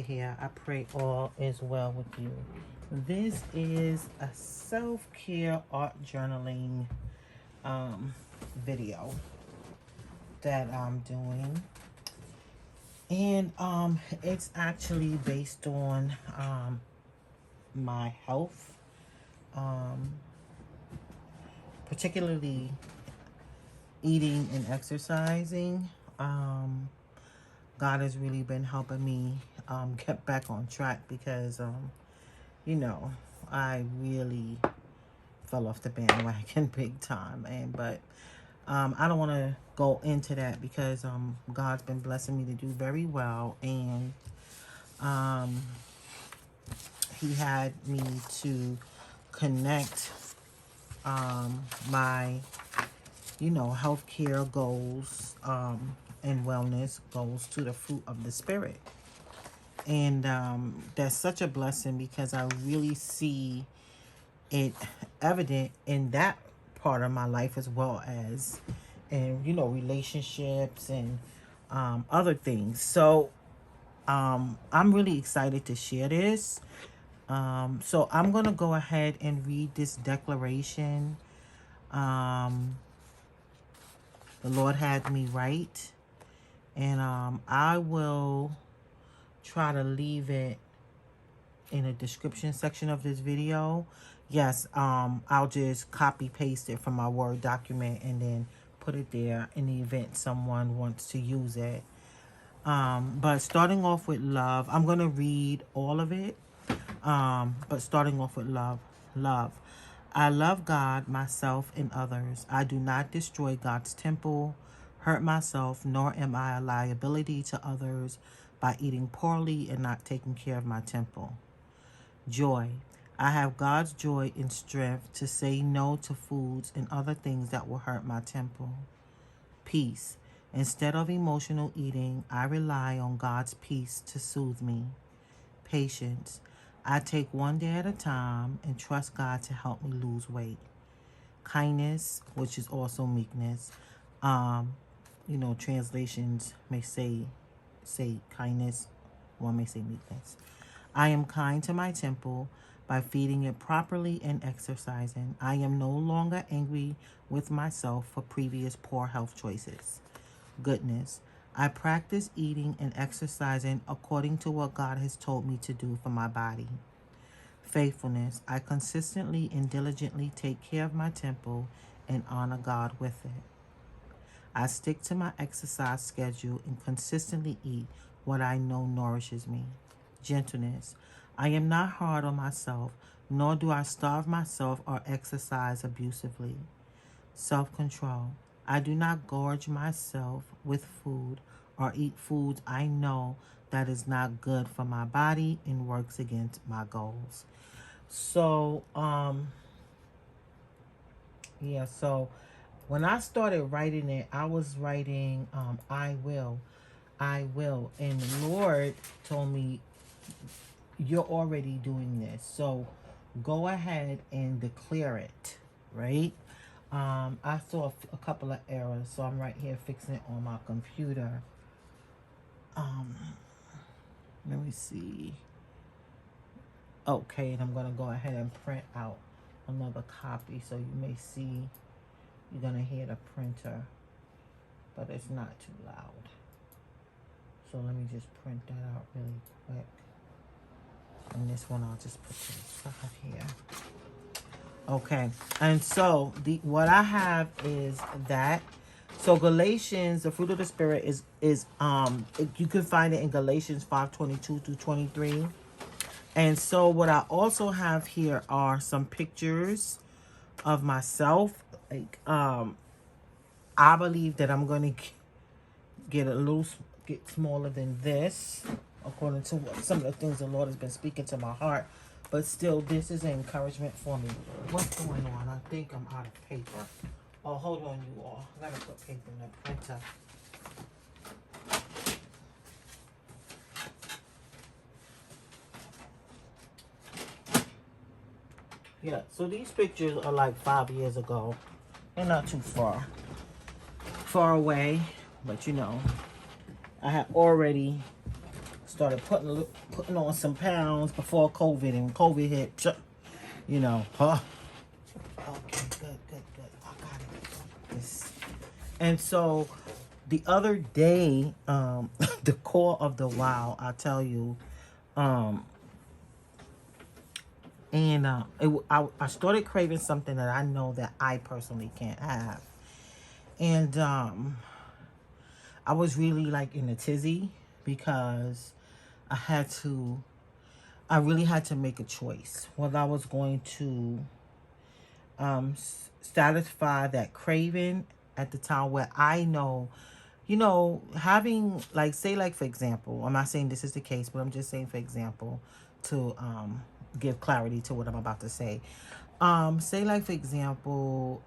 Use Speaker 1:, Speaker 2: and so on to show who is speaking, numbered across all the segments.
Speaker 1: here. I pray all is well with you. This is a self-care art journaling video that I'm doing. And it's actually based on my health, particularly eating and exercising. God has really been helping me get back on track because, you know, I really fell off the bandwagon big time. But I don't want to go into that because God's been blessing me to do very well. And he had me to connect my, healthcare goals and wellness goals to the fruit of the Spirit. And that's such a blessing because I really see it evident in that part of my life as well as in, relationships and other things. So I'm really excited to share this. So I'm going to go ahead and read this declaration. The Lord had me write. And I will try to leave it in the description section of this video. Yes, I'll just copy paste it from my Word document and then put it there in the event someone wants to use it. But starting off with love, I'm going to read all of it. But starting off with love. Love. I love God, myself, and others. I do not destroy God's temple, hurt myself, nor am I a liability to others by eating poorly and not taking care of my temple. Joy. I have God's joy and strength to say no to foods and other things that will hurt my temple. Peace. Instead of emotional eating, I rely on God's peace to soothe me. Patience. I take one day at a time and trust God to help me lose weight. Kindness, which is also meekness. Translations may say kindness, one may say meekness. I am kind to my temple by feeding it properly and exercising. I am no longer angry with myself for previous poor health choices. Goodness. I practice eating and exercising according to what God has told me to do for my body. Faithfulness. I consistently and diligently take care of my temple and honor God with it. I stick to my exercise schedule and consistently eat what I know nourishes me. Gentleness. I am not hard on myself, nor do I starve myself or exercise abusively. Self-control. I do not gorge myself with food or eat foods I know that is not good for my body and works against my goals. So, so when I started writing it, I was writing, I will. And the Lord told me, you're already doing this. So go ahead and declare it, right? I saw a couple of errors, so I'm right here fixing it on my computer. Let me see. Okay, and I'm going to go ahead and print out another copy, so you may see, you're going to hear the printer, but it's not too loud. So let me just print that out really quick. And this one I'll just put to the side here. Okay, and so what I have is that. So Galatians, the fruit of the Spirit is you can find it in Galatians 5:22 through 23. And so what I also have here are some pictures of myself. Like I believe that I'm going to get smaller than this, according to some of the things the Lord has been speaking to my heart. But still, this is an encouragement for me. What's going on? I think I'm out of paper. Oh, hold on, you all. I gotta put paper in the printer. Yeah, so these pictures are like 5 years ago. They're not too far away, but I had already Started putting on some pounds before COVID, and COVID hit, you know. Huh? Okay, good. I got it. This. And so the other day, the core of the wow, I tell you, and I started craving something that I know that I personally can't have. And I was really like in a tizzy because I really had to make a choice whether I was going to satisfy that craving at the time where I know, having, like, say, like, for example, I'm not saying this is the case, but I'm just saying, for example, to give clarity to what I'm about to say. Say, like, for example,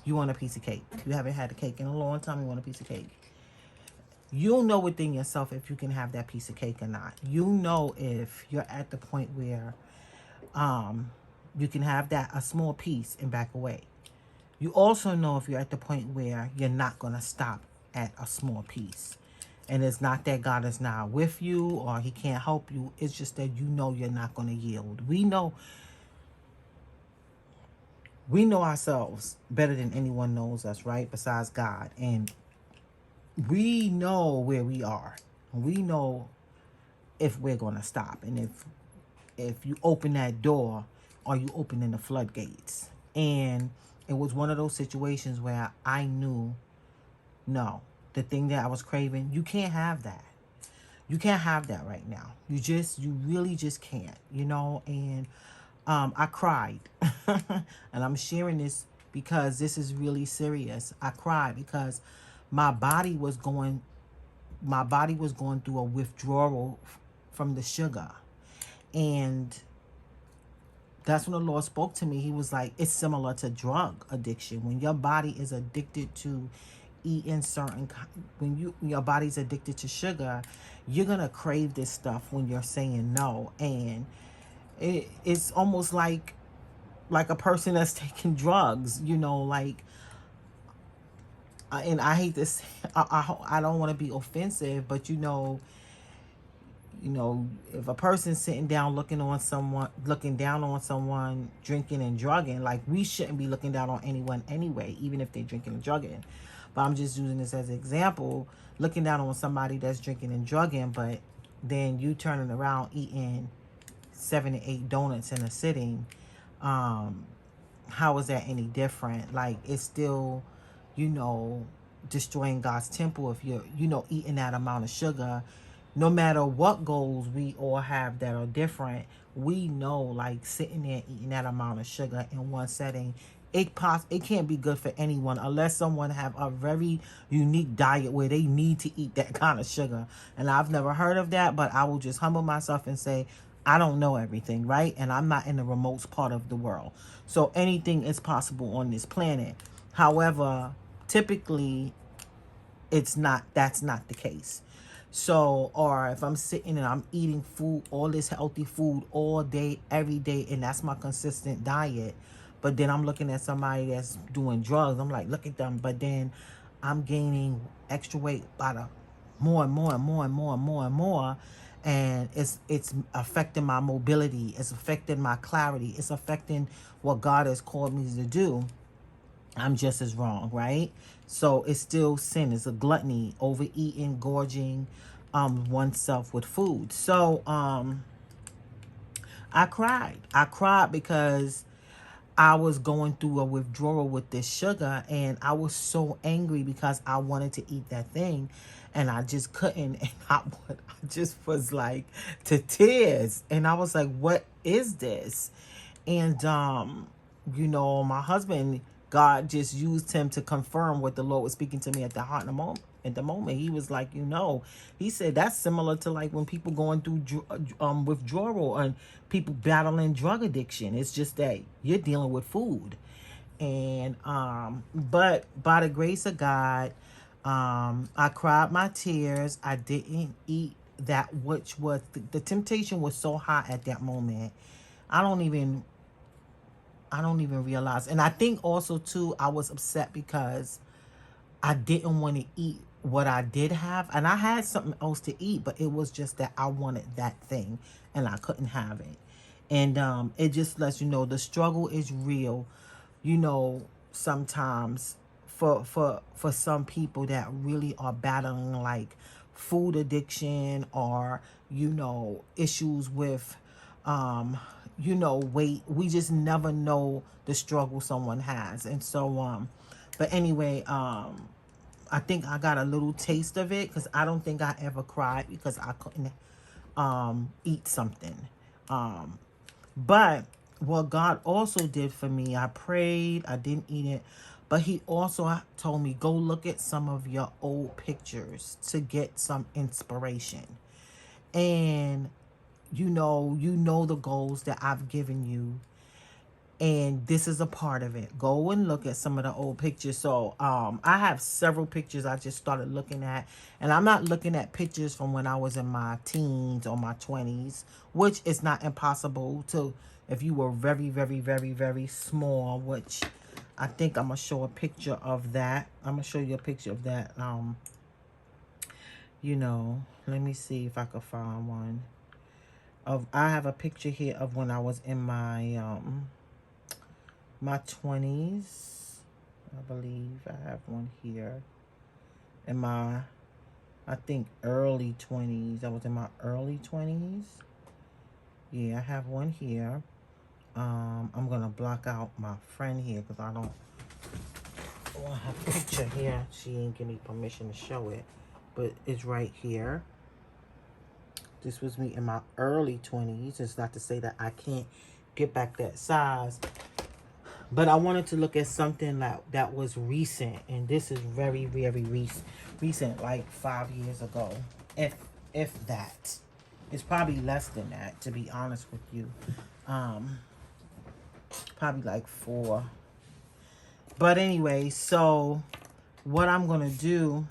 Speaker 1: you want a piece of cake. You haven't had a cake in a long time. You want a piece of cake. You'll know within yourself if you can have that piece of cake or not. You know if you're at the point where you can have a small piece and back away. You also know if you're at the point where you're not going to stop at a small piece. And it's not that God is not with you or he can't help you. It's just that you know you're not going to yield. We know ourselves better than anyone knows us, right? Besides God. And we know where we are. We know if we're going to stop. And if you open that door, are you opening the floodgates? And it was one of those situations where I knew, no, the thing that I was craving, you can't have that. You can't have that right now. You really just can't, and I cried. And I'm sharing this because this is really serious. I cried because my body was going through a withdrawal from the sugar. And that's when the Lord spoke to me. He was like, it's similar to drug addiction. When your body is addicted to eating when your body's addicted to sugar, you're going to crave this stuff when you're saying no. And it's almost like a person that's taking drugs, and I hate this. I don't want to be offensive, but if a person's sitting down looking down on someone drinking and drugging, like, we shouldn't be looking down on anyone anyway, even if they're drinking and drugging. But I'm just using this as an example, looking down on somebody that's drinking and drugging, but then you turning around eating 7 to 8 donuts in a sitting. How is that any different? Like, it's still, destroying God's temple if you're, eating that amount of sugar. No matter what goals we all have that are different, we know, like, sitting there eating that amount of sugar in one setting, it can't be good for anyone unless someone have a very unique diet where they need to eat that kind of sugar. And I've never heard of that, but I will just humble myself and say, I don't know everything, right? And I'm not in the remote part of the world. So anything is possible on this planet. However, typically, that's not the case. So, or if I'm sitting and I'm eating food, all this healthy food all day, every day, and that's my consistent diet, but then I'm looking at somebody that's doing drugs, I'm like, look at them, but then I'm gaining extra weight by the more and more and more and more and more and more, and it's affecting my mobility, it's affecting my clarity, it's affecting what God has called me to do. I'm just as wrong, right? So it's still sin. It's a gluttony, overeating, gorging oneself with food. So I cried. I cried because I was going through a withdrawal with this sugar, and I was so angry because I wanted to eat that thing and I just couldn't. And I just was like to tears, and I was like, what is this? And my husband, God just used him to confirm what the Lord was speaking to me at the heart in the moment. At the moment, he was like, he said that's similar to like when people going through withdrawal and people battling drug addiction. It's just that you're dealing with food. And but by the grace of God, I cried my tears. I didn't eat that, which was the temptation was so high at that moment. I don't even realize. And I think also too, I was upset because I didn't want to eat what I did have, and I had something else to eat, but it was just that I wanted that thing and I couldn't have it. And it just lets you know the struggle is real. You know, sometimes for some people that really are battling like food addiction, or you know, issues with you know, weight. We just never know the struggle someone has. And so but anyway, I think I got a little taste of it, because I don't think I ever cried because I couldn't eat something. But what God also did for me, I prayed, I didn't eat it, but he also told me, go look at some of your old pictures to get some inspiration. And you know the goals that I've given you, and this is a part of it. Go and look at some of the old pictures. So I have several pictures I just started looking at, and I'm not looking at pictures from when I was in my teens or my 20s, which is not impossible to, if you were very, very, very, very small, which I think I'm gonna show a picture of that. I'm gonna show you a picture of that. You know, let me see if I could find one of, I have a picture here of when I was in my 20s. I believe I have one here in my, I think, early 20s. I was in my early 20s. Yeah, I have one here. I'm gonna block out my friend here because I don't want her picture here. She ain't give me permission to show it, but it's right here. This was me in my early 20s. It's not to say that I can't get back that size, but I wanted to look at something that was recent, and this is very, very recent, like 5 years ago, if that. It's probably less than that, to be honest with you. Probably like 4. But anyway, so what I'm gonna do,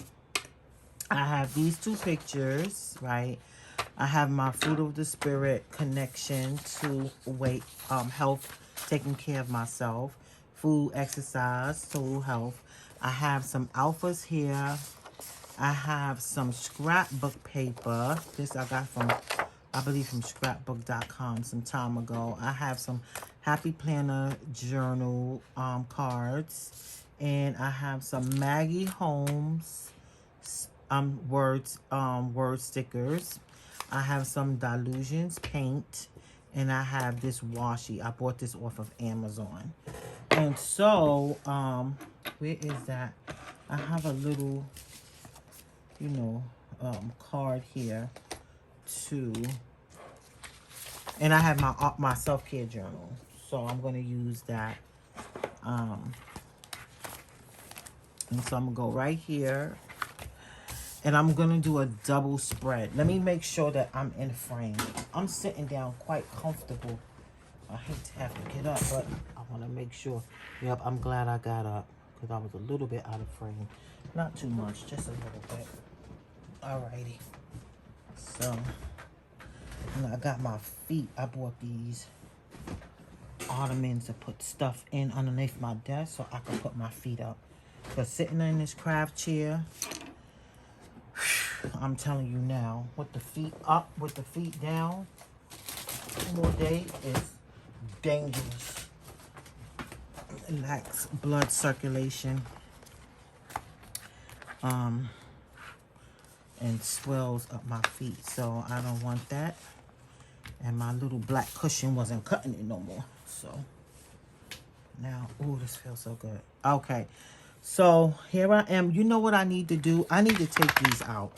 Speaker 1: I have these 2 pictures, right? I have my fruit of the spirit connection to weight, health, taking care of myself, food, exercise, total health. I have some alphas here. I have some scrapbook paper. This I got from, I believe, from scrapbook.com some time ago. I have some happy planner journal cards, and I have some Maggie Holmes word stickers. I have some Delusions paint, and I have this washi. I bought this off of Amazon. And so where is that? I have a little, you know, card here too, and I have my self-care journal, so I'm going to use that. And so I'm gonna go right here, and I'm gonna do a double spread. Let me make sure that I'm in frame. I'm sitting down quite comfortable. I hate to have to get up, but I want to make sure. Yep, I'm glad I got up because I was a little bit out of frame. Not too much, just a little bit. Alrighty. So, and I got my feet. I bought these ottomans to put stuff in underneath my desk so I can put my feet up. But sitting in this craft chair, I'm telling you now, with the feet up, with the feet down, 2 more days is dangerous. It lacks blood circulation, and swells up my feet, so I don't want that. And my little black cushion wasn't cutting it no more, so now, ooh, this feels so good. Okay, so here I am. You know what I need to do? I need to take these out.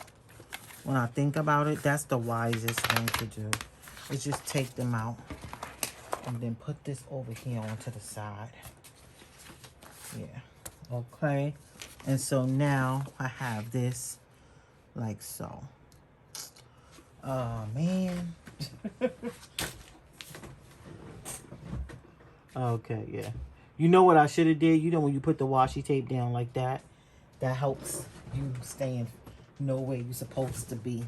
Speaker 1: When I think about it, that's the wisest thing to do, is just take them out and then put this over here onto the side. Yeah, okay. And so now I have this like so. Oh man. Okay, yeah. You know what I should have did? You know when you put the washi tape down like that, that helps you stay in, know where you're supposed to be.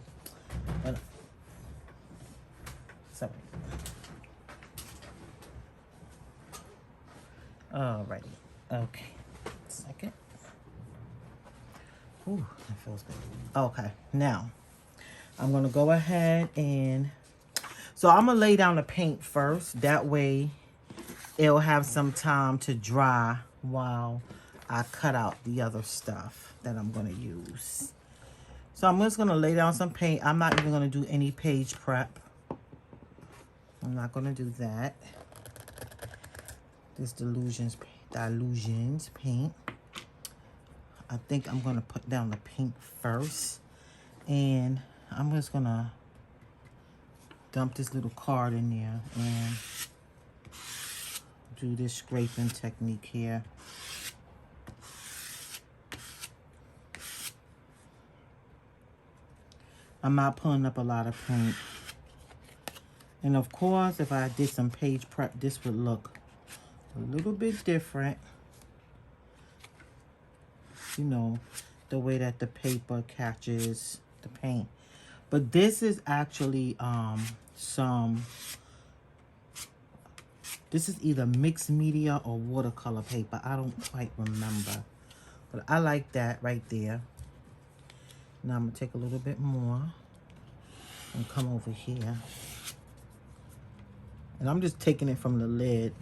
Speaker 1: And, sorry. Alrighty. Okay. Second. Ooh, that feels good. Okay, now I'm gonna go ahead and, so I'm gonna lay down the paint first. That way it'll have some time to dry while I cut out the other stuff that I'm gonna use. So I'm just gonna lay down some paint. I'm not even gonna do any page prep. I'm not gonna do that. This Delusions paint. I think I'm gonna put down the pink first. And I'm just gonna dump this little card in there and do this scraping technique here. I'm not pulling up a lot of paint. And of course, if I did some page prep, this would look a little bit different. You know, the way that the paper catches the paint. But this is actually this is either mixed media or watercolor paper. I don't quite remember. But I like that right there. Now I'm going to take a little bit more and come over here. And I'm just taking it from the lid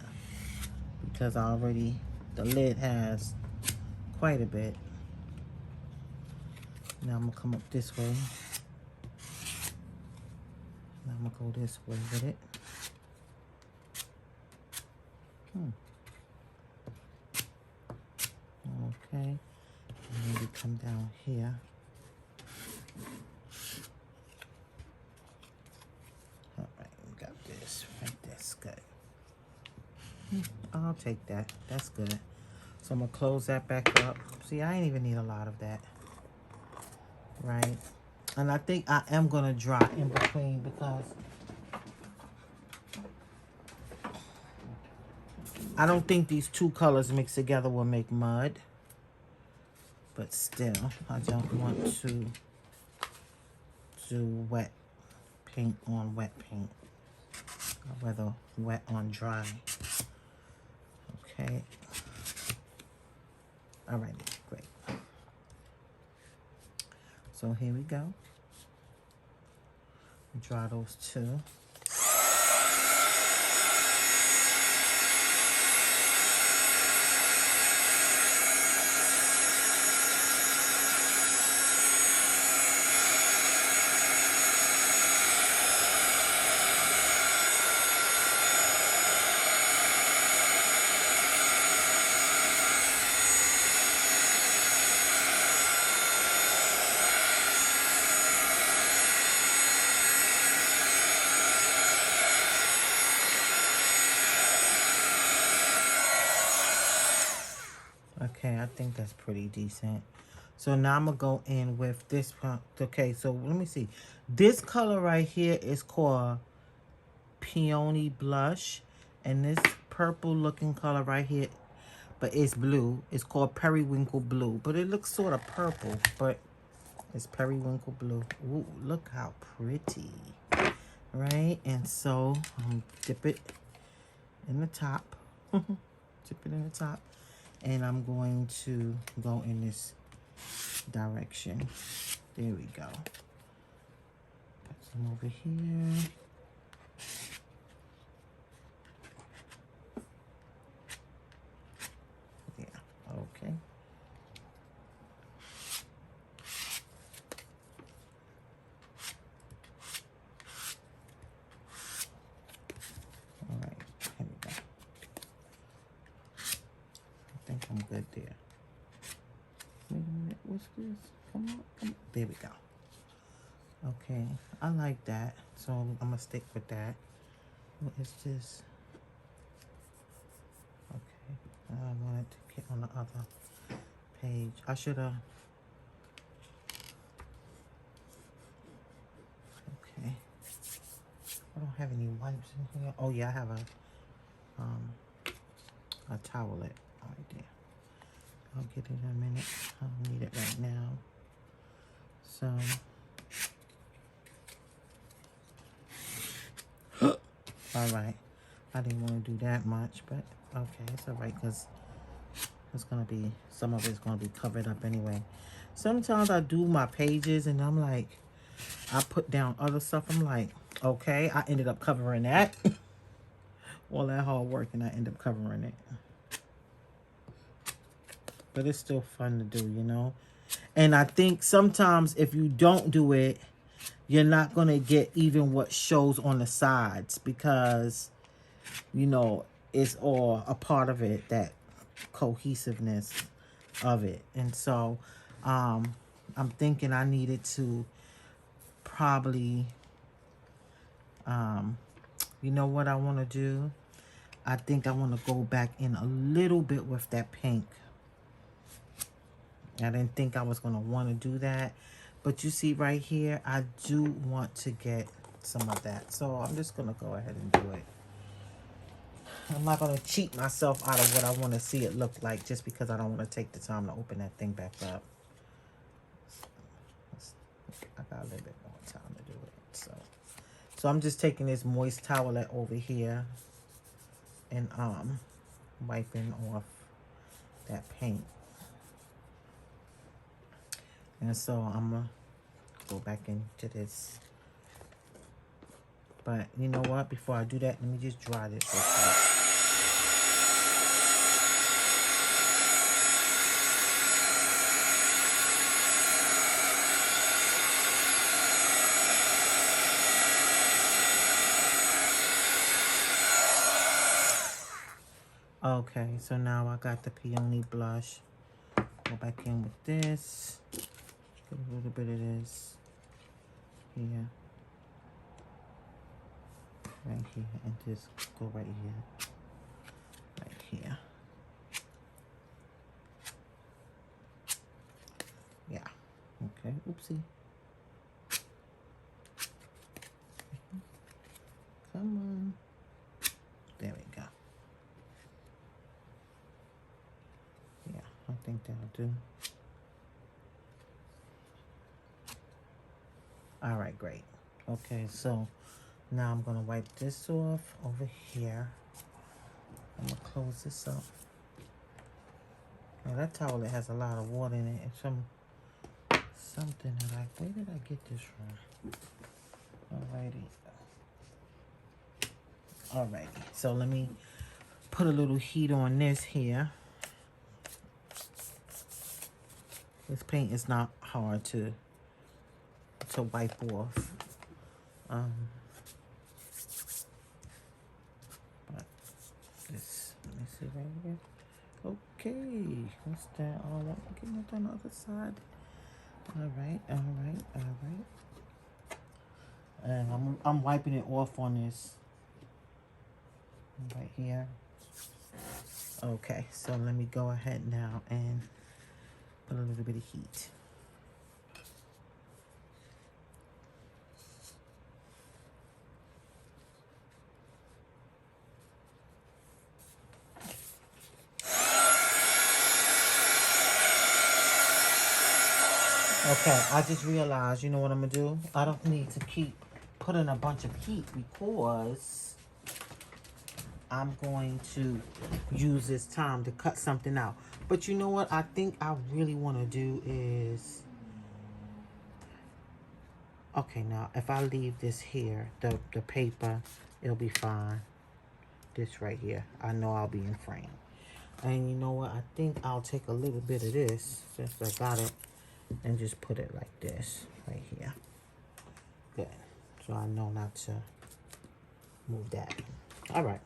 Speaker 1: because the lid has quite a bit. Now I'm going to come up this way. Now I'm going to go this way with it. Okay. And maybe come down here. Alright, we got this right there. Good. I'll take that. That's good. So I'm going to close that back up. See, I ain't even need a lot of that. Right? And I think I am going to dry in between because I don't think these two colors mixed together will make mud. But still, I don't want to do wet paint on wet paint. I'd rather wet on dry. Okay. Alright, great. So here we go. Dry those two. Okay, I think that's pretty decent. So now I'm going to go in with this. Okay, so let me see. This color right here is called Peony Blush. And this purple looking color right here, but it's blue. It's called Periwinkle Blue. But it looks sort of purple, but it's Periwinkle Blue. Ooh, look how pretty. Right? And so I'm dip it in the top. Dip it in the top. And I'm going to go in this direction. There we go. Put some over here. Yeah, okay. All right, here we go. I think I'm good there. Wait a minute, what's this? Come on, come on. There we go. Okay, I like that. So I'm gonna stick with that. What is this? Okay, I wanted to get on the other page. I should have. Okay. I don't have any wipes in here. Oh yeah, I have a towelette right there. I'll get it in a minute. I don't need it right now. So. All right. I didn't want to do that much, but okay, it's all right because it's going to be, some of it's going to be covered up anyway. sometimes I do my pages and I'm like, I put down other stuff. I'm like, okay, I ended up covering that. All that hard work and I end up covering it. But it's still fun to do, you know. And I think sometimes if you don't do it, you're not going to get even what shows on the sides because, you know, it's all a part of it, that cohesiveness of it. And so I'm thinking I needed to probably, you know what I want to do? I think I want to go back in a little bit with that pink. I didn't think I was going to want to do that. But you see right here, I do want to get some of that. So I'm just going to go ahead and do it. I'm not going to cheat myself out of what I want to see it look like just because I don't want to take the time to open that thing back up. I got a little bit more time to do it. So I'm just taking this moist towelette over here and wiping off that paint. And so I'm going to go back into this. But you know what? Before I do that, let me just dry this real quick. Okay, so now I got the Peony blush. Go back in with this. Get a little bit of this here. Right here. And just go right here. Right here. Yeah. Okay. Oopsie. Come on. There we go. Yeah, I think that'll do. All right, great. Okay, so now I'm gonna wipe this off over here. I'm gonna close this up. Now that towel, it has a lot of water in it. It's something that where did I get this from? Alrighty, so let me put a little heat on this here. This paint is not hard to wipe off. But this, let me see right here. Okay, what's that? Oh, let me get it on the other side. All right. And I'm wiping it off on this right here. Okay, so let me go ahead now and put a little bit of heat. Okay, I just realized, you know what I'm going to do? I don't need to keep putting a bunch of heat because I'm going to use this time to cut something out. But you know what I think I really want to do is... Okay, now, if I leave this here, the paper, it'll be fine. This right here. I know I'll be in frame. And you know what? I think I'll take a little bit of this, since I got it, and just put it like this, right here. Good. So I know not to move that. All right.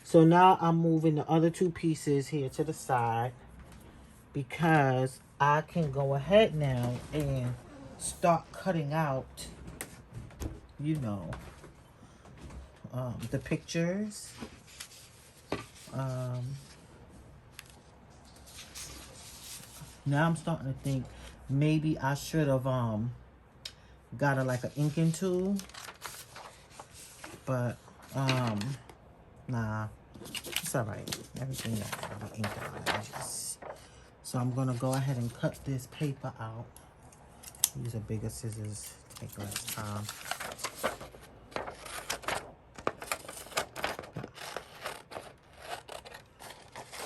Speaker 1: So now I'm moving the other two pieces here to the side because I can go ahead now and start cutting out, you know, the pictures. Now I'm starting to think maybe I should have got like an inking tool, but nah, it's all right. Everything will be inked on edges. So I'm gonna go ahead and cut this paper out. Use a bigger scissors, take less time.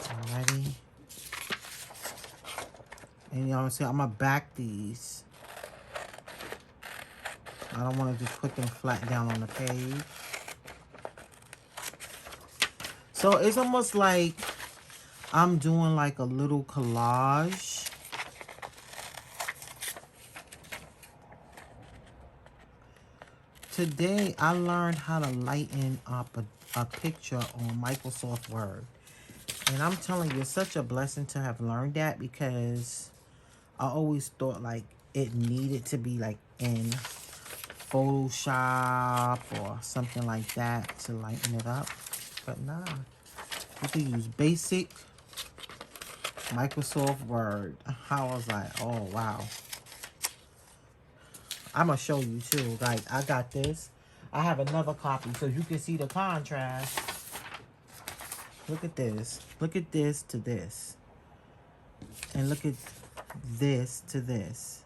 Speaker 1: Alrighty. And y'all see, I'm gonna back these. I don't want to just put them flat down on the page. So it's almost like I'm doing like a little collage. Today I learned how to lighten up a picture on Microsoft Word. And I'm telling you, it's such a blessing to have learned that, because I always thought like it needed to be like in Photoshop or something like that to lighten it up. But nah, you can use basic Microsoft Word. I was like, oh wow. I'm gonna show you too. Like, I got this. I have another copy so you can see the contrast. Look at this. Look at this to this. And look at this to this.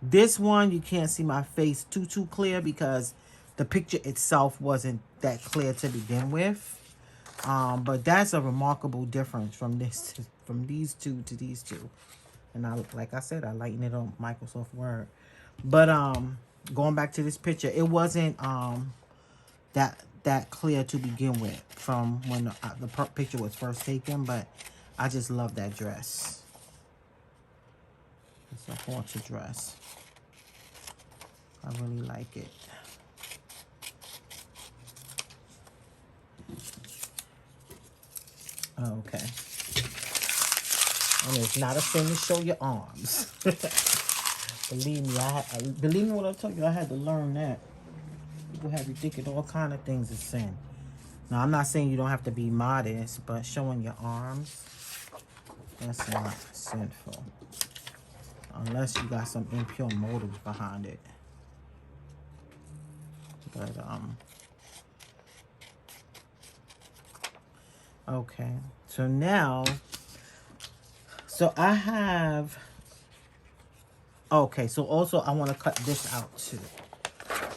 Speaker 1: This one, you can't see my face too clear because the picture itself wasn't that clear to begin with. But that's a remarkable difference from this from these two to these two. And I, like I said, I lighten it on Microsoft Word. But going back to this picture, it wasn't that clear to begin with from when the picture was first taken. But I just love that dress. It's a haunted dress. I really like it. Okay. And it's not a thing to show your arms. Believe me, believe me when I tell you, I had to learn that. People have you thinking all kind of things is sin. Now, I'm not saying you don't have to be modest, but showing your arms, that's not sinful. Unless you got some impure motives behind it. But, okay. So now, so I have, okay, so also I want to cut this out too.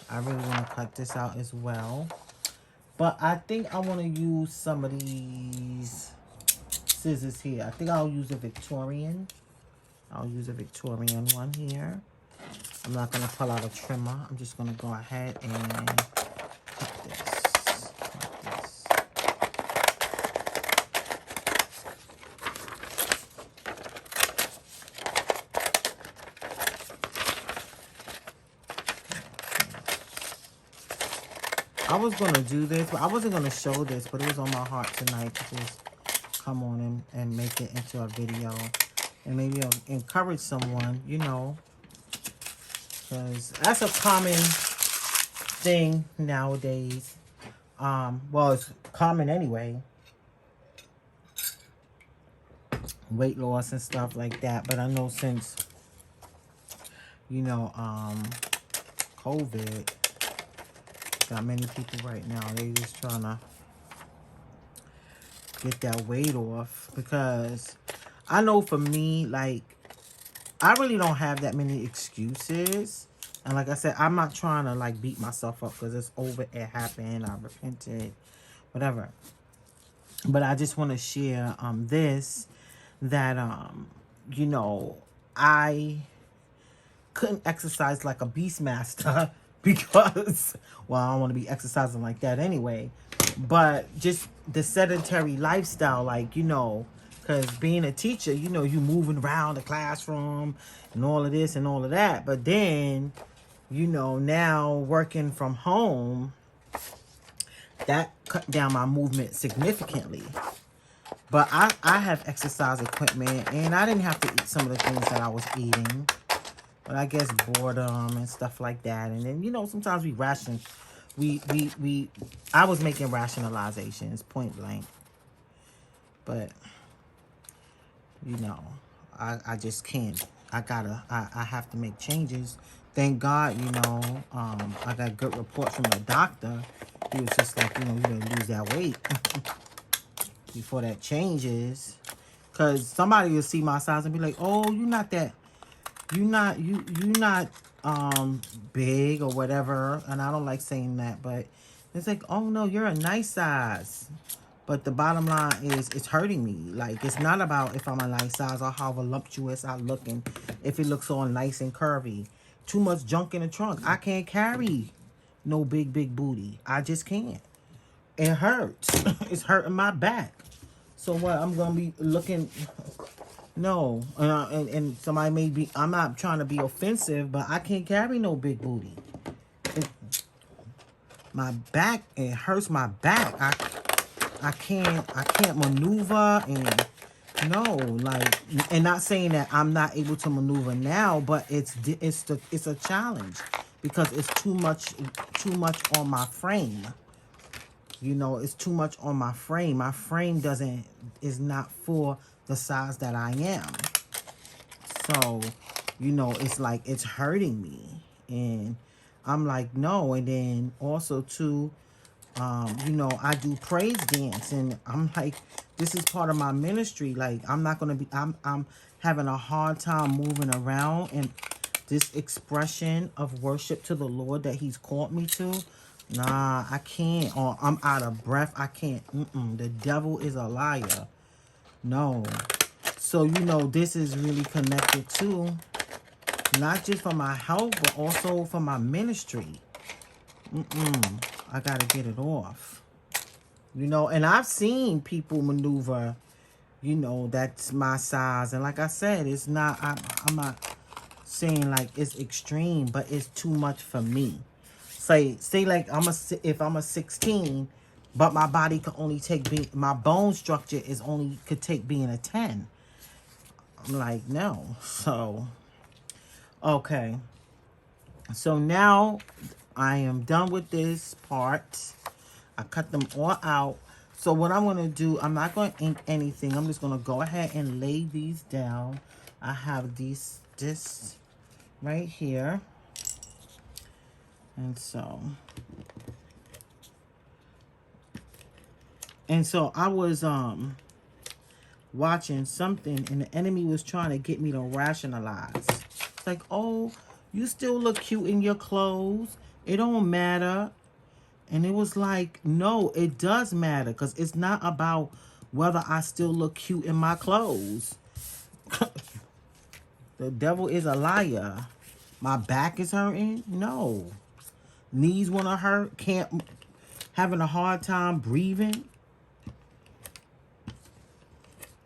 Speaker 1: I really want to cut this out as well. But I think I want to use some of these scissors here. I think I'll use a Victorian. I'll use a Victorian one here. I'm not going to pull out a trimmer. I'm just going to go ahead and cut this. Like this. I was going to do this, but I wasn't going to show this, but it was on my heart tonight to just come on and make it into a video. And maybe I'll encourage someone, you know, because that's a common thing nowadays. Well, it's common anyway. Weight loss and stuff like that. But I know since, you know, COVID, got many people right now, they just trying to get that weight off. Because I know for me, like, I really don't have that many excuses. And like I said, I'm not trying to like beat myself up because it's over, it happened, I repented, whatever. But I just want to share this, that you know, I couldn't exercise like a beastmaster because, well, I don't want to be exercising like that anyway. But just the sedentary lifestyle, like, you know, because being a teacher, you know, you moving around the classroom and all of this and all of that. But then, you know, now working from home, that cut down my movement significantly. But I have exercise equipment, and I didn't have to eat some of the things that I was eating. But I guess boredom and stuff like that. And then, you know, sometimes we ration. I was making rationalizations, point blank. But, you know, I just can't. I have to make changes. Thank God, you know, I got good report from the doctor. He was just like, you know, you're gonna lose that weight before that changes. Cause somebody will see my size and be like, oh, you're not big or whatever. And I don't like saying that, but it's like, oh no, you're a nice size. But the bottom line is it's hurting me. Like, it's not about if I'm a nice size or how voluptuous I look and if it looks all nice and curvy. Too much junk in the trunk. I can't carry no big booty. I just can't. It hurts. It's hurting my back. So what? I'm going to be looking... No. And somebody may be... I'm not trying to be offensive, but I can't carry no big booty. My back, it hurts my back. I can't maneuver, and no, like, and not saying that I'm not able to maneuver now, but it's a challenge because it's too much on my frame. You know, it's too much on my frame. My frame is not for the size that I am. So, you know, it's like it's hurting me, and I'm like, no. And then also too, you know, I do praise dance, and I'm like, this is part of my ministry. Like, I'm not gonna be, I'm having a hard time moving around and this expression of worship to the Lord that He's called me to. Nah, I can't. Or I'm out of breath. I can't. The devil is a liar. No. So, you know, this is really connected to not just for my health, but also for my ministry. I gotta get it off. You know, and I've seen people maneuver, you know, that's my size. And like I said, it's not, I'm not saying like it's extreme, but it's too much for me. Say like if I'm a 16, but my body could only take my bone structure could take being a 10. I'm like, no. So, okay. So now I am done with this part. I cut them all out. So what I'm going to do, I'm not going to ink anything. I'm just going to go ahead and lay these down. I have this right here. And so I was watching something, and the enemy was trying to get me to rationalize. It's like, oh, you still look cute in your clothes. It don't matter. And it was like, no, it does matter, because it's not about whether I still look cute in my clothes. The devil is a liar. My back is hurting? No. Knees want to hurt? Having a hard time breathing?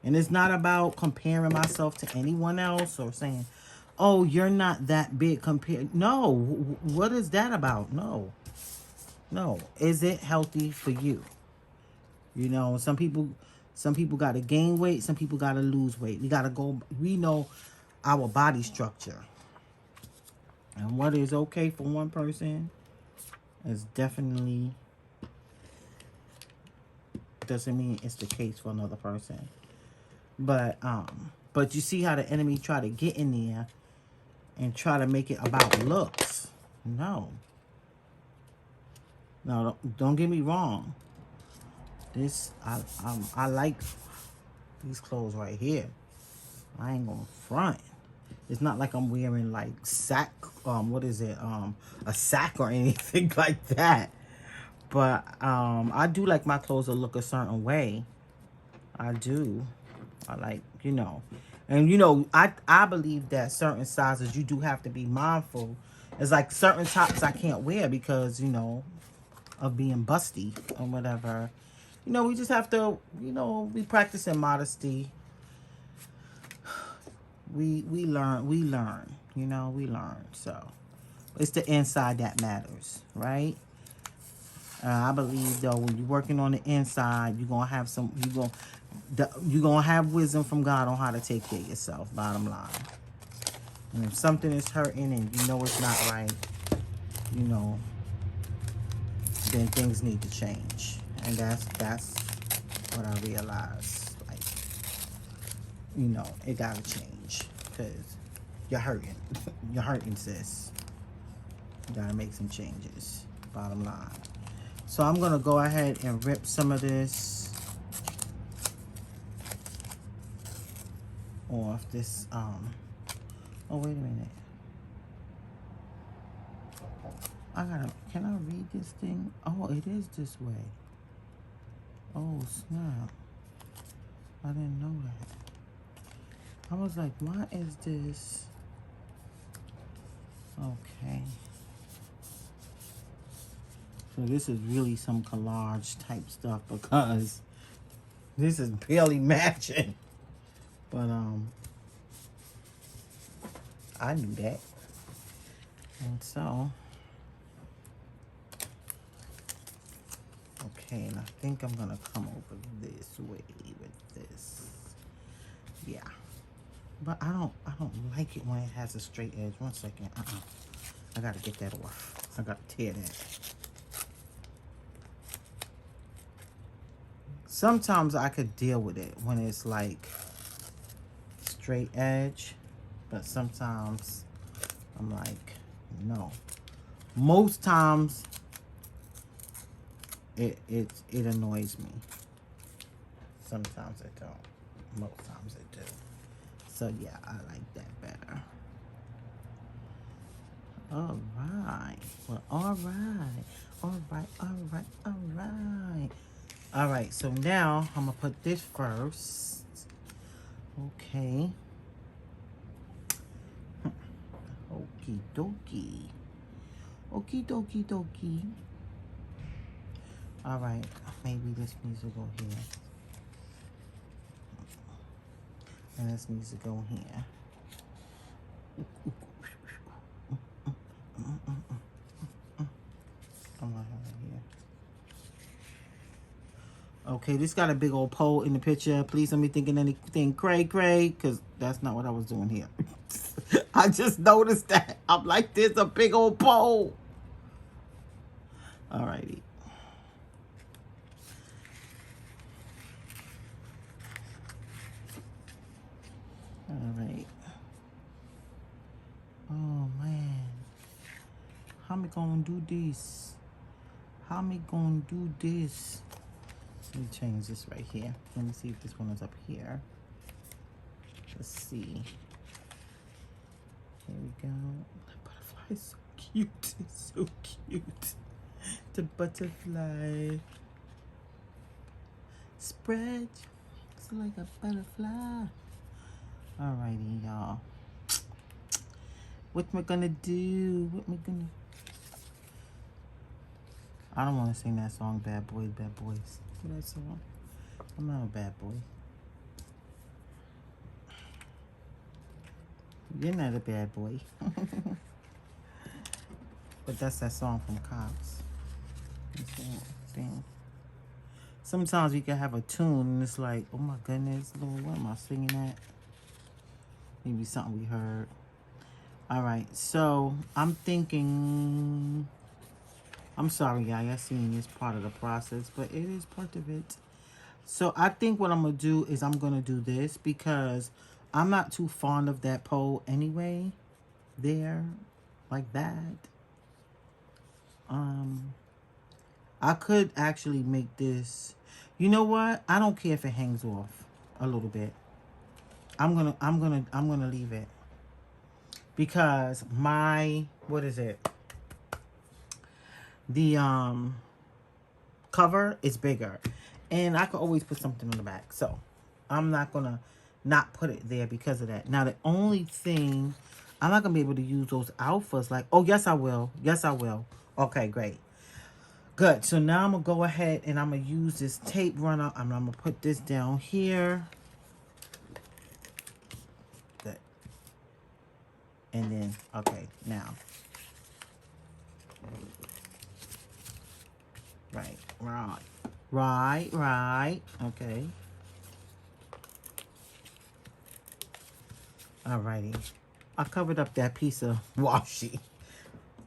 Speaker 1: And it's not about comparing myself to anyone else or saying, oh, you're not that big compared. No. What is that about? No. No. Is it healthy for you? You know, some people got to gain weight. Some people got to lose weight. We know our body structure. And what is okay for one person is definitely doesn't mean it's the case for another person. But you see how the enemy try to get in there and try to make it about looks. No, don't get me wrong. I like these clothes right here. I ain't gonna front. It's not like I'm wearing like sack, a sack or anything like that. But I do like my clothes to look a certain way. I do. I like, you know. And, you know, I believe that certain sizes you do have to be mindful. It's like certain tops I can't wear because, you know, of being busty or whatever. You know, we just have to, you know, we practicing modesty. We learn, you know, we learn. So it's the inside that matters, right? I believe though, when you're working on the inside, you're gonna have you're gonna have wisdom from God on how to take care of yourself. Bottom line. And if something is hurting and you know it's not right, you know, then things need to change. And that's what I realized. Like, you know, it gotta change because you're hurting. You're hurting, sis. You gotta make some changes. Bottom line. So I'm gonna go ahead and rip some of this off. This oh, wait a minute. Can I read this thing? Oh, it is this way. Oh, snap. I didn't know that. I was like, why is this? Okay. So this is really some collage type stuff because this is barely matching. But I knew that. And so, okay, and I think I'm gonna come over this way with this. Yeah. But I don't like it when it has a straight edge. One second. I gotta get that off. I gotta tear that. Sometimes I could deal with it when it's like straight edge, but sometimes I'm like, no. Most times it annoys me. Sometimes it don't. Most times it do. So yeah, I like that better. All right. Well, all right. All right. All right. All right. All right. So now I'm gonna put this first. Okay. Okie dokie. Okie dokie dokie. All right. Maybe this needs to go here. And this needs to go here. Okay, this got a big old pole in the picture. Please don't be thinking anything cray, because that's not what I was doing here. I just noticed that. I'm like, there's a big old pole. Alrighty. Alright. Oh, man. How am I going to do this? How am I going to do this? Let me change this right here. Let me see if this one is up here. Let's see. Here we go. The butterfly is so cute. It's so cute. The butterfly. Spread just like a butterfly. Alrighty, y'all. What am I gonna do? What am I gonna... I don't want to sing that song, Bad Boys, Bad Boys. That song. I'm not a bad boy. You're not a bad boy. But that's that song from Cops. Sometimes we can have a tune and it's like, oh my goodness, Lord, what am I singing at? Maybe something we heard. All right, so I'm thinking... I'm sorry, y'all. Y'all seeing this part of the process, but it is part of it. So I think what I'm going to do is I'm going to do this because I'm not too fond of that pole anyway. There, like that. I could actually make this. You know what? I don't care if it hangs off a little bit. I'm gonna leave it because my, what is it? The cover is bigger and I could always put something on the back, so I'm not gonna not put it there because of that. Now the only thing, I'm not gonna be able to use those alphas like, oh yes I will, okay, great, good. So now I'm gonna go ahead and I'm gonna use this tape runner and I'm gonna put this down here. Good. And then okay, now right. Okay. Alrighty. I covered up that piece of washi.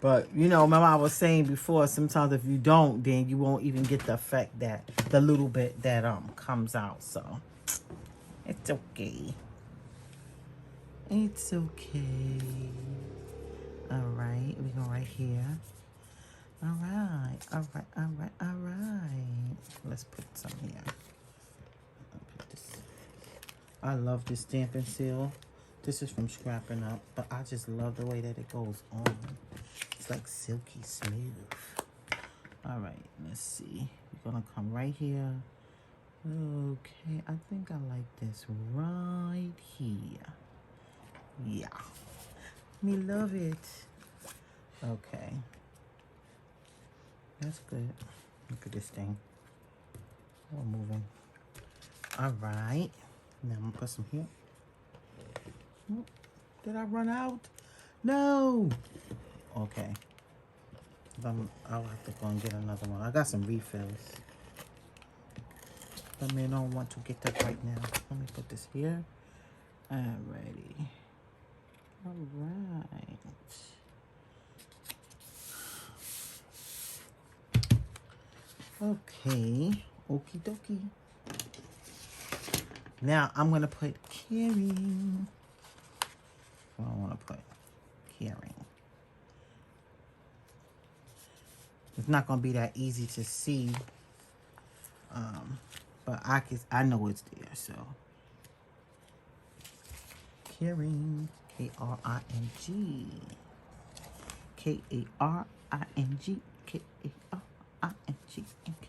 Speaker 1: But, you know, remember I was saying before, sometimes if you don't, then you won't even get the effect that, the little bit that comes out. So, it's okay. It's okay. Alright, we go right here. Alright. Let's put some here. Put this. I love this stamping seal. This is from Scrapping Up, but I just love the way that it goes on. It's like silky smooth. Alright, let's see. We're gonna come right here Okay, I think I like this right here. Yeah, me love it. Okay, that's good. Look at this thing. Oh, moving. All right. Now I'm gonna put some here. Oh, did I run out? No. Okay. I'll have to go and get another one. I got some refills. I may not want to get that right now. Let me put this here. Alrighty. All right. Okay. Okie dokie. Now I'm gonna put caring. What I want to put caring. It's not gonna be that easy to see, but I know it's there. So caring, K-R-I-N-G, K-A-R-I-N-G, K-A-R-I-N-G. Okay.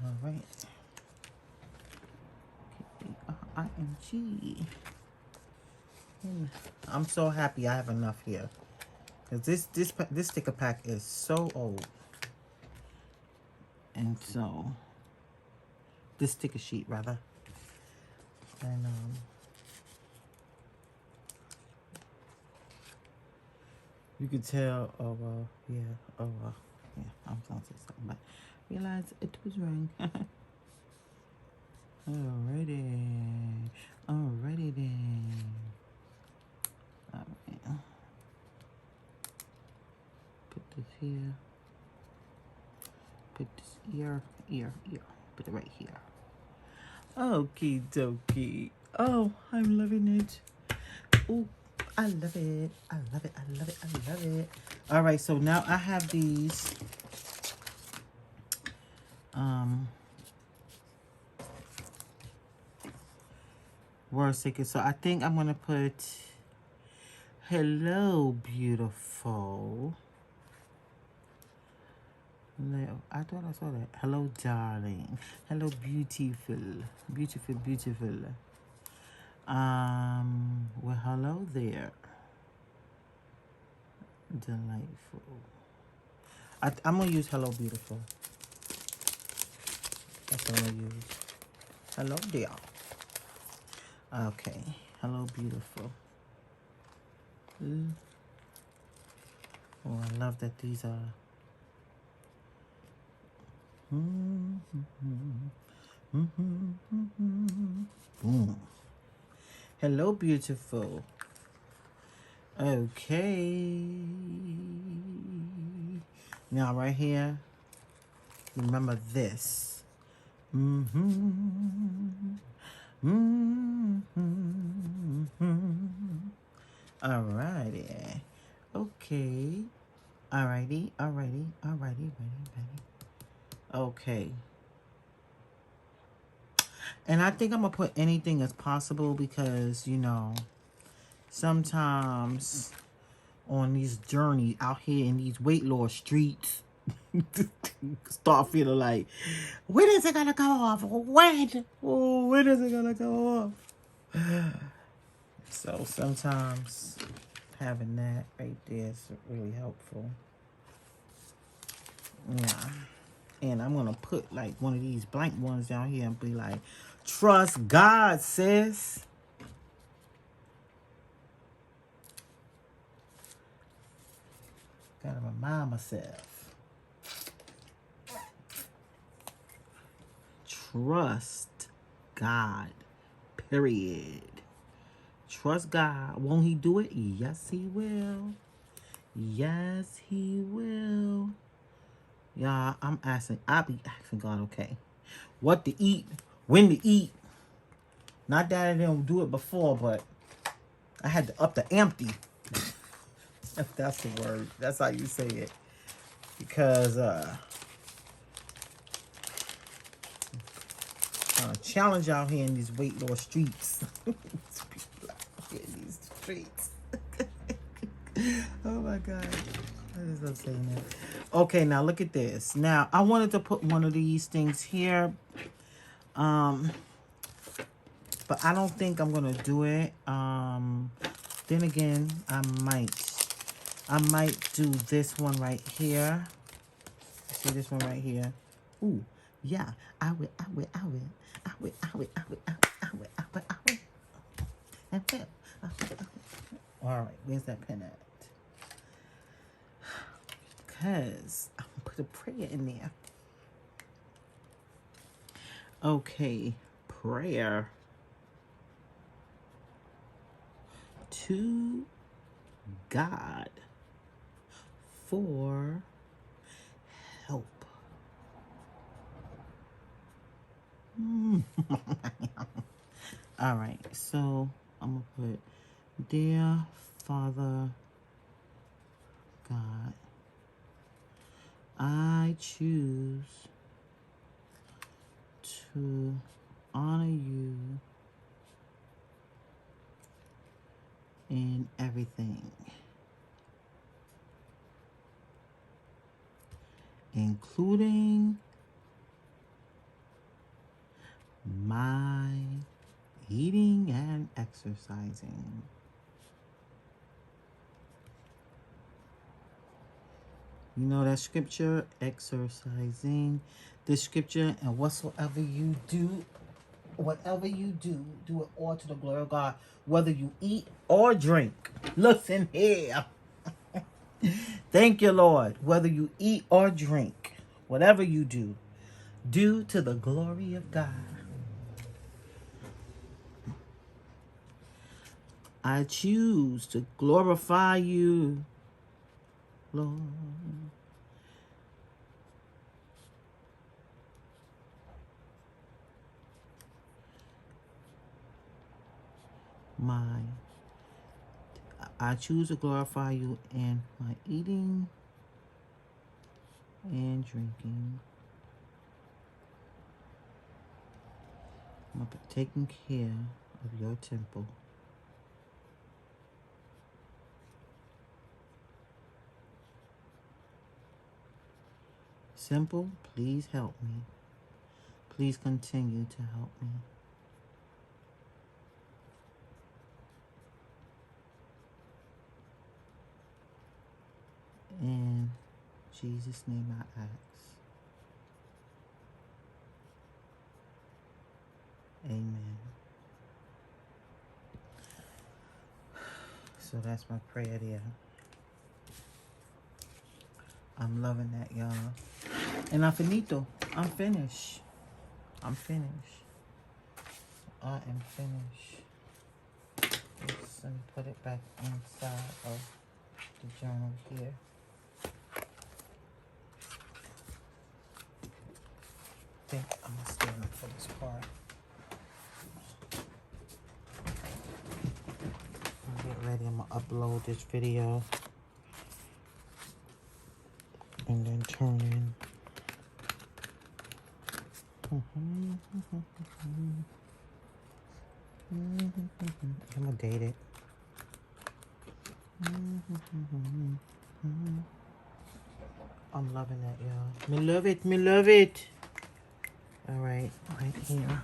Speaker 1: All right. K-A-R-I-N-G. I'm so happy I have enough here. Cause this sticker pack is so old. And so this sticker sheet rather. And you could tell, yeah, yeah, I was gonna say something, but realized it was wrong. Alrighty then. Alright. Put this here. Put this here. Put it right here. Okie dokie. Oh, I'm loving it. Oh, I love it. I love it. I love it. I love it. All right, so now I have these. Word stickers. So I think I'm gonna put hello, beautiful. I thought I saw that. Hello, darling. Hello, beautiful. Beautiful, beautiful. Well, hello there. Delightful. I'm gonna use hello, beautiful. That's what I'm gonna use. Hello there. Okay. Hello, beautiful. Oh, I love that these are. Boom. Hello, beautiful. Okay. Now, right here, remember this. Alrighty. Okay. Alrighty. Ready. Okay. And I think I'm going to put anything as possible because, you know, sometimes on these journeys out here in these weight loss streets, start feeling like, when is it going to go off? When is it going to go off? So sometimes having that right there is really helpful. Yeah. And I'm going to put like one of these blank ones down here and be like, trust God, sis. Gotta remind myself. Trust God. Period. Trust God. Won't he do it? Yes, he will. Yes, he will. Y'all, I'll be asking God, okay, what to eat, when to eat. Not that I didn't do it before, but I had to up the ante. If that's the word. That's how you say it. Because, challenge out here in these weight loss streets. People out here in these streets. Oh my God. I just love saying that. Okay, now look at this. Now, I wanted to put one of these things here But I don't think I'm gonna do it. Then again, I might do this one right here. See this one right here? Ooh, yeah. I will. All right, where's that pen at? Because I'm gonna put a prayer in there. Okay, prayer to God for help. All right, so I'm gonna put, dear Father God, I choose to honor you in everything, including my eating and exercising. You know that scripture, exercising. This scripture, and whatsoever you do, do it all to the glory of God, whether you eat or drink. Listen here. Thank you, Lord. Whether you eat or drink, whatever you do to the glory of God. I choose to glorify you, Lord. I choose to glorify you in my eating and drinking. I'm taking care of your temple. Simple, please help me. Please continue to help me. In Jesus' name I ask. Amen. So that's my prayer there. I'm loving that, y'all. And I'm finito. I'm finished. I am finished. Let me put it back inside of the journal here. I think I'm gonna stand up for this part. Get ready. I'm gonna upload this video and then turn in. I'm gonna date it. I'm loving that, y'all. Me love it. All right here.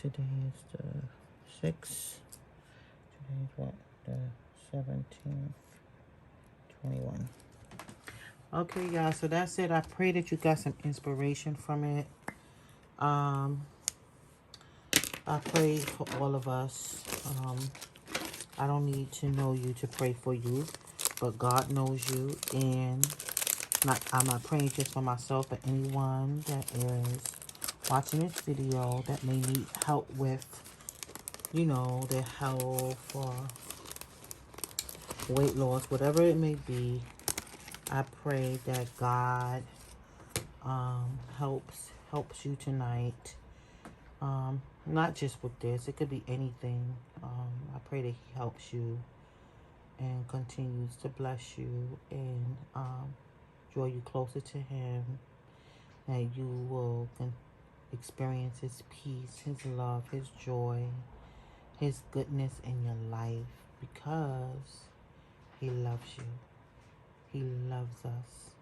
Speaker 1: Today is the 6th. Today is what? The 17th. 21. Okay, y'all. So that's it. I pray that you got some inspiration from it. I pray for all of us. I don't need to know you to pray for you, but God knows you, and I'm not praying just for myself, but anyone that is watching this video that may need help with, their health or weight loss, whatever it may be. I pray that God helps you tonight. Not just with this, it could be anything. I pray that he helps you and continues to bless you and draw you closer to him, that you will experience his peace, his love, his joy, his goodness in your life, because he loves you. He loves us,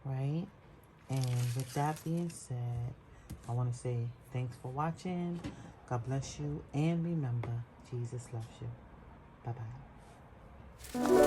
Speaker 1: right? And with that being said, I want to say thanks for watching. God bless you. And remember, Jesus loves you. Bye-bye.